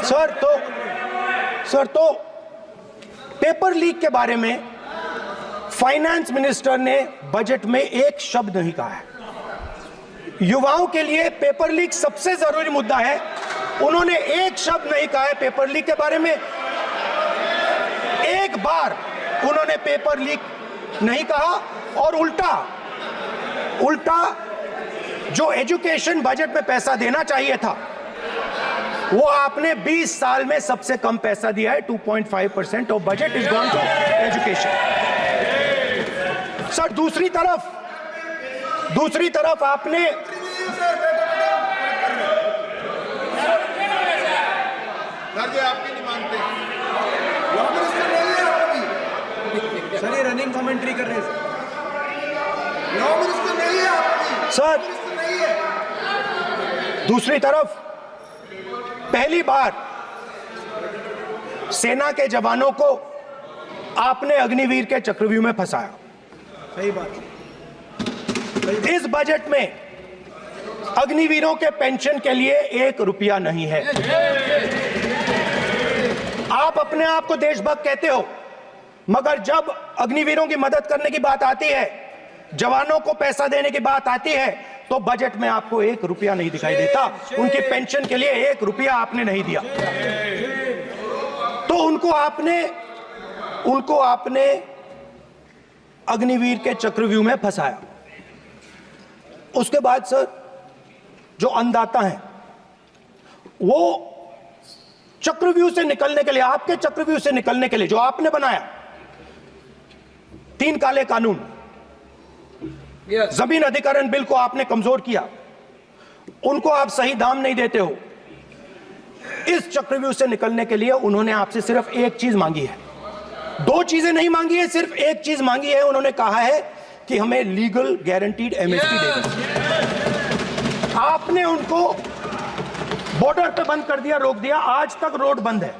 Sir तो paper leak के बारे में फाइनेंस मिनिस्टर ने बजट में एक शब्द नहीं कहा है। युवाओं के लिए पेपर लीक सबसे जरूरी मुद्दा है, उन्होंने एक शब्द नहीं कहा है पेपर लीक के बारे में। एक बार उन्होंने पेपर लीक नहीं कहा और उल्टा जो एजुकेशन बजट में पैसा देना चाहिए था वो आपने 20 साल में सबसे कम पैसा दिया है। 2.5% of budget is gone to education. Sir दूसरी तरफ आपने आपकी नहीं मानते सर, ये रनिंग कमेंट्री कर रहे हैं सर। दूसरी तरफ पहली बार सेना के जवानों को आपने अग्निवीर के चक्रव्यूह में फंसाया। सही बात। इस बजट में अग्निवीरों के पेंशन के लिए 1 रुपया नहीं है। आप अपने आप को देशभक्त कहते हो, मगर जब अग्निवीरों की मदद करने की बात आती है, जवानों को पैसा देने की बात आती है, तो बजट में आपको 1 रुपया नहीं दिखाई देता। उनकी पेंशन के लिए 1 रुपया आपने नहीं दिया। तो उनको आपने अग्निवीर के चक्रव्यूह में फंसाया। उसके बाद सर जो अन्नदाता हैं वो चक्रव्यूह से निकलने के लिए, आपके चक्रव्यूह से निकलने के लिए जो आपने बनाया 3 काले कानून, जमीन अधिग्रहण बिल को आपने कमजोर किया, उनको आप सही दाम नहीं देते हो। इस चक्रव्यूह से निकलने के लिए उन्होंने आपसे सिर्फ एक चीज मांगी है, 2 चीजें नहीं मांगी है, सिर्फ एक चीज मांगी है। उन्होंने कहा है कि हमें लीगल गारंटीड एमएसपी दे दो। आपने उनको बॉर्डर पे बंद कर दिया, रोक दिया, आज तक रोड बंद है।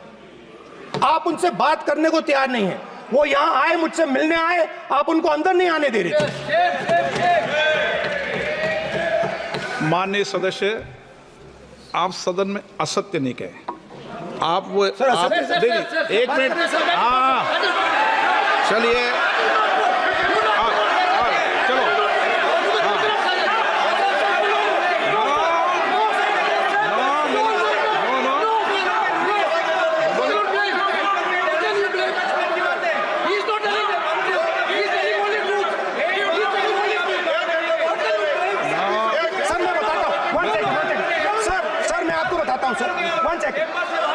आप उनसे बात करने को तैयार नहीं है। वो यहां आए, मुझसे मिलने आए, आप उनको अंदर नहीं आने दे रहे थे। माननीय सदस्य, आप सदन में असत्य नहीं कहे। आप वो सर, आप देखिए, 1 मिनट। हाँ चलिए, चलो।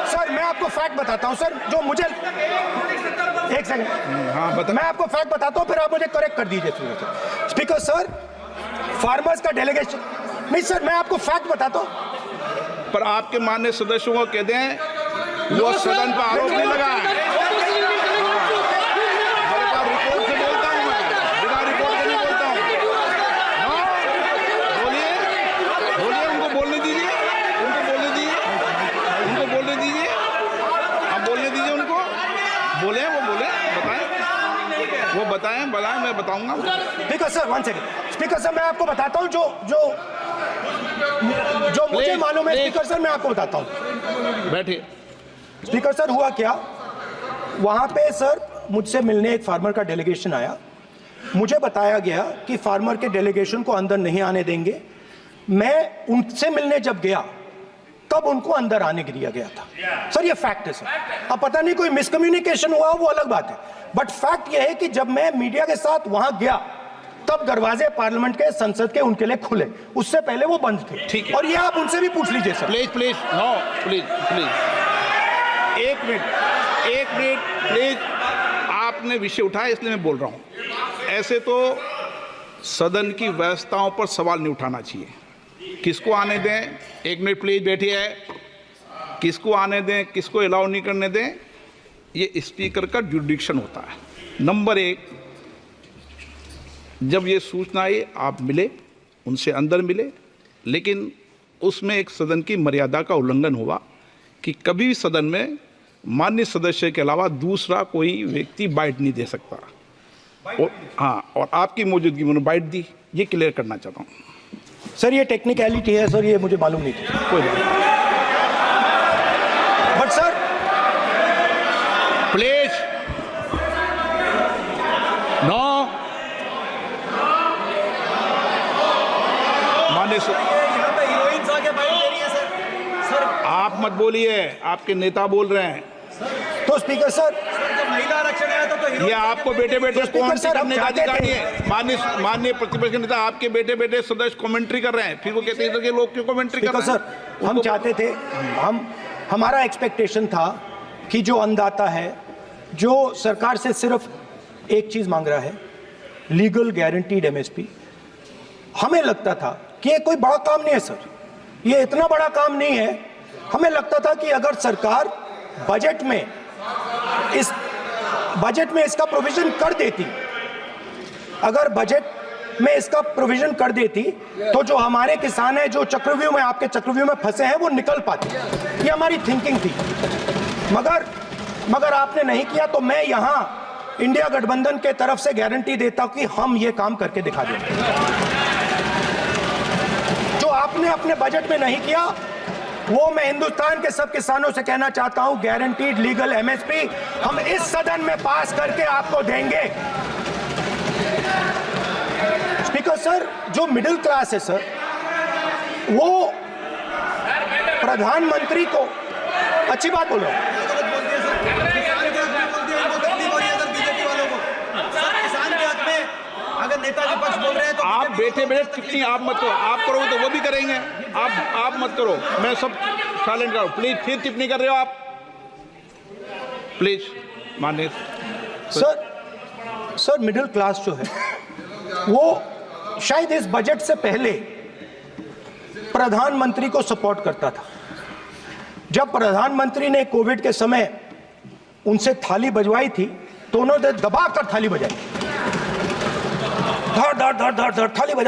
सर मैं आपको फैक्ट बताता हूं सर, जो मुझे एक सेकंड। हाँ बता। मैं आपको फैक्ट बताता हूं, फिर आप मुझे करेक्ट कर दीजिए। स्पीकर सर, फार्मर्स का डेलीगेशन नहीं सर, मैं आपको फैक्ट बताता हूं। पर आपके माननीय सदस्यों को कह दें वो सदन पर आरोप नहीं लगा है। रिपोर्ट से बोलता हूं मैं, बिना रिपोर्ट के नहीं बोलता हूं। बोलिए, उनको बोलने दीजिए, आप बोलने दीजिए उनको। बोले, वो बताएं, मैं बताऊंगा। Speaker sir 1 second. Speaker sir मैं आपको बताता हूं जो मुझे मालूम है। स्पीकर सर मैं आपको बताता हूं। बैठिए। स्पीकर सर हुआ क्या, वहां पे सर मुझसे मिलने एक फार्मर का डेलीगेशन आया। मुझे बताया गया कि फार्मर के डेलीगेशन को अंदर नहीं आने देंगे। मैं उनसे मिलने जब गया तब उनको अंदर आने के दिया गया था। सर ये फैक्ट है सर। अब पता नहीं कोई मिसकम्युनिकेशन हुआ वो अलग बात है, बट फैक्ट ये है कि जब मैं मीडिया के साथ वहां गया तब दरवाजे पार्लियामेंट के, संसद के उनके लिए खुले, उससे पहले वो बंद थे। ठीक है। और ये आप उनसे भी पूछ लीजिए सर। Please 1 minute please. आपने विषय उठाया इसलिए मैं बोल रहा हूं। ऐसे तो सदन की व्यवस्थाओं पर सवाल नहीं उठाना चाहिए। किसको आने दें, 1 मिनट प्लीज बैठिए। किसको आने दें, किसको अलाउ नहीं करने दें, ये स्पीकर का जुरिडिक्शन होता है। नंबर 1, जब ये सूचना आई आप मिले, उनसे अंदर मिले, लेकिन उसमें एक सदन की मर्यादा का उल्लंघन हुआ कि कभी भी सदन में माननीय सदस्य के अलावा दूसरा कोई व्यक्ति बाइट नहीं दे सकता। और आपकी मौजूदगी में बाइट दी, ये क्लियर करना चाहता हूँ। सर ये टेक्निकलिटी है सर, ये मुझे मालूम नहीं थी। कोई नहीं, बट प्लीज नो माननीय यहाँ पे हीरोइंस आके बाइट दे रही है सर। सर आप मत बोलिए, आपके नेता बोल रहे हैं। तो स्पीकर सर, जब महिला आरक्षण आया था तो ये आपको बेटे बेटे स्पीकर कमेंट्री सर, हम करने का चाहते अधिकार थे- नहीं है। माननीय प्रतिपक्ष के नेता आपके बेटे बेटे सदस्य कमेंट्री कर रहे हैं, फिर वो कहते हैं कि लोग क्यों कमेंट्री कर स्पीकर रहे हैं। सर, हम चाहते थे, हमारा एक्सपेक्टेशन था कि जो अन्नदाता है, जो सरकार से सिर्फ एक चीज मांग रहा है, लीगल गारंटीड एमएसपी, हमें लगता था कि ये कोई बड़ा काम नहीं है सर, ये इतना बड़ा काम नहीं है। हमें लगता था कि अगर सरकार बजट में इसका प्रोविजन कर देती, अगर बजट में इसका प्रोविजन कर देती, तो जो हमारे किसान हैं जो चक्रव्यूह में, आपके चक्रव्यूह में फंसे हैं, वो निकल पाते। ये हमारी थिंकिंग थी, मगर आपने नहीं किया। तो मैं यहां इंडिया गठबंधन के तरफ से गारंटी देता हूं कि हम ये काम करके दिखा देंगे। जो आपने अपने बजट में नहीं किया, वो मैं हिंदुस्तान के सब किसानों से कहना चाहता हूं, गारंटीड लीगल एमएसपी हम इस सदन में पास करके आपको देंगे। स्पीकर सर, जो मिडिल क्लास है सर, वो प्रधानमंत्री को, अच्छी बात बोल रहा हूं, अगर नेताजी पक्ष बोल रहे हैं तो आप बैठे बैठे टिप्पणी आप मत करो, आप करोगे तो वो भी करेंगे। आप मत करो, मैं सब साइलेंट करो प्लीज। फिर टिप्पणी कर रहे हो आप, प्लीज माननीय सर मिडिल क्लास जो है, वो शायद इस बजट से पहले प्रधानमंत्री को सपोर्ट करता था। जब प्रधानमंत्री ने कोविड के समय उनसे थाली बजवाई थी, तो उन्होंने दबाकर थाली बजाई, धड़ धड़ धड़ धड़ धड़ थाली बजा